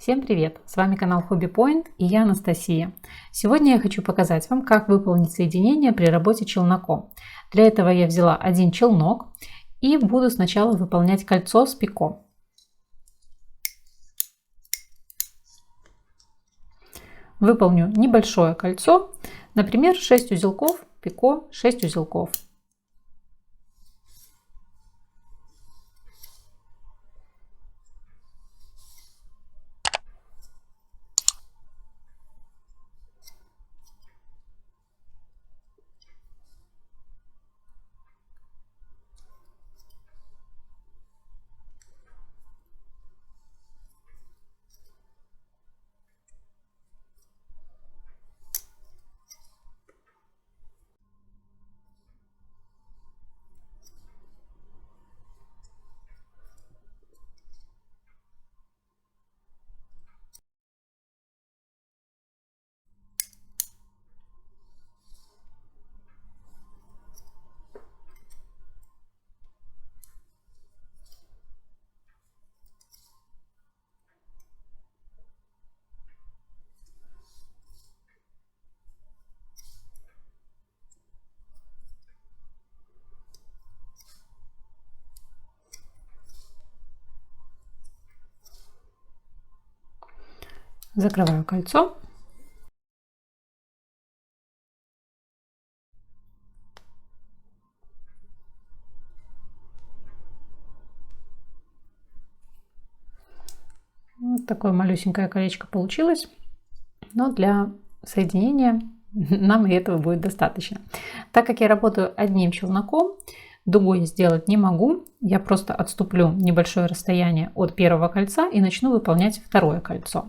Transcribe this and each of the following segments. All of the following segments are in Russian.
Всем привет! С вами канал Hobby Point и я Анастасия. Сегодня я хочу показать вам, как выполнить соединение при работе челноком. Для этого я взяла один челнок и буду сначала выполнять кольцо с пико. Выполню небольшое кольцо, например, 6 узелков, пико 6 узелков. Закрываю кольцо. Вот такое малюсенькое колечко получилось, но для соединения нам и этого будет достаточно. Так как я работаю одним челноком, дугу я сделать не могу, я просто отступлю небольшое расстояние от первого кольца и начну выполнять второе кольцо.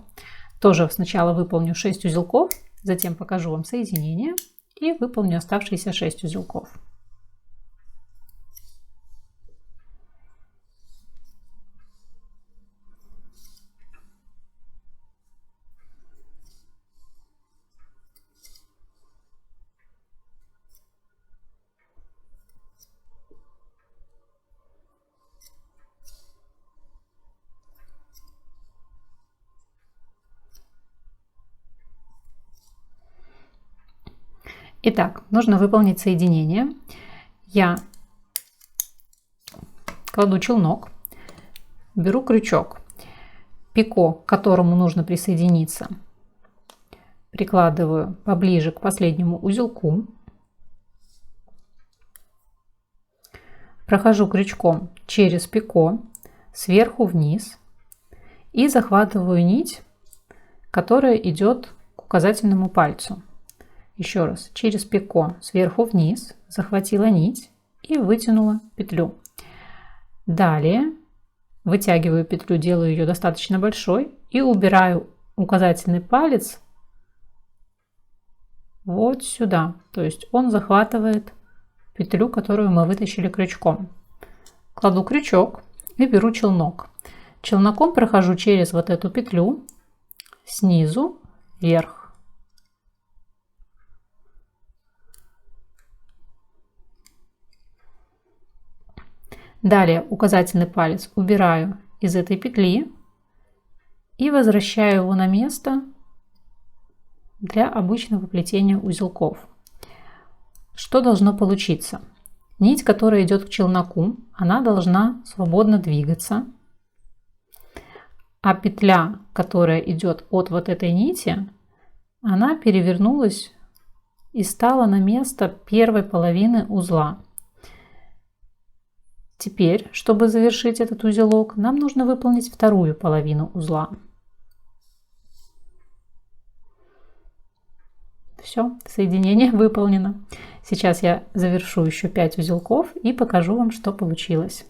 Тоже сначала выполню 6 узелков, затем покажу вам соединение и выполню оставшиеся 6 узелков. Итак, нужно выполнить соединение. Я кладу челнок, беру крючок, пико, к которому нужно присоединиться, прикладываю поближе к последнему узелку, прохожу крючком через пико сверху вниз и захватываю нить, которая идет к указательному пальцу. Еще раз, через пико сверху вниз захватила нить и вытянула петлю. Далее вытягиваю петлю, делаю ее достаточно большой и убираю указательный палец вот сюда. То есть он захватывает петлю, которую мы вытащили крючком. Кладу крючок и беру челнок. Челноком прохожу через вот эту петлю снизу вверх. Далее указательный палец убираю из этой петли и возвращаю его на место для обычного плетения узелков. Что должно получиться? Нить, которая идет к челноку, она должна свободно двигаться, а петля, которая идет от вот этой нити, она перевернулась и стала на место первой половины узла. Теперь, чтобы завершить этот узелок, нам нужно выполнить вторую половину узла. Все, соединение выполнено. Сейчас я завершу еще 5 узелков и покажу вам, что получилось.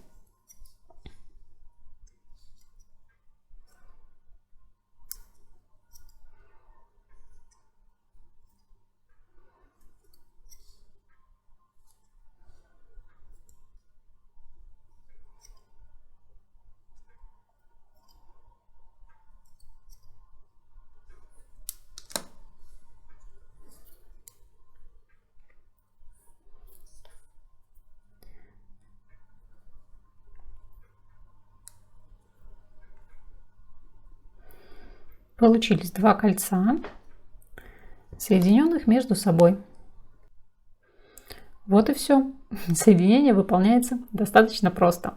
Получились два кольца, соединенных между собой. Вот и все. Соединение выполняется достаточно просто.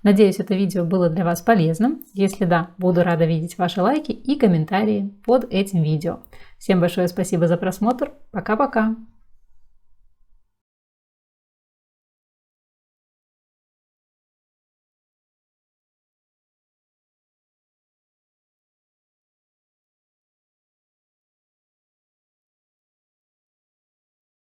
Надеюсь, это видео было для вас полезным. Если да, буду рада видеть ваши лайки и комментарии под этим видео. Всем большое спасибо за просмотр. Пока-пока.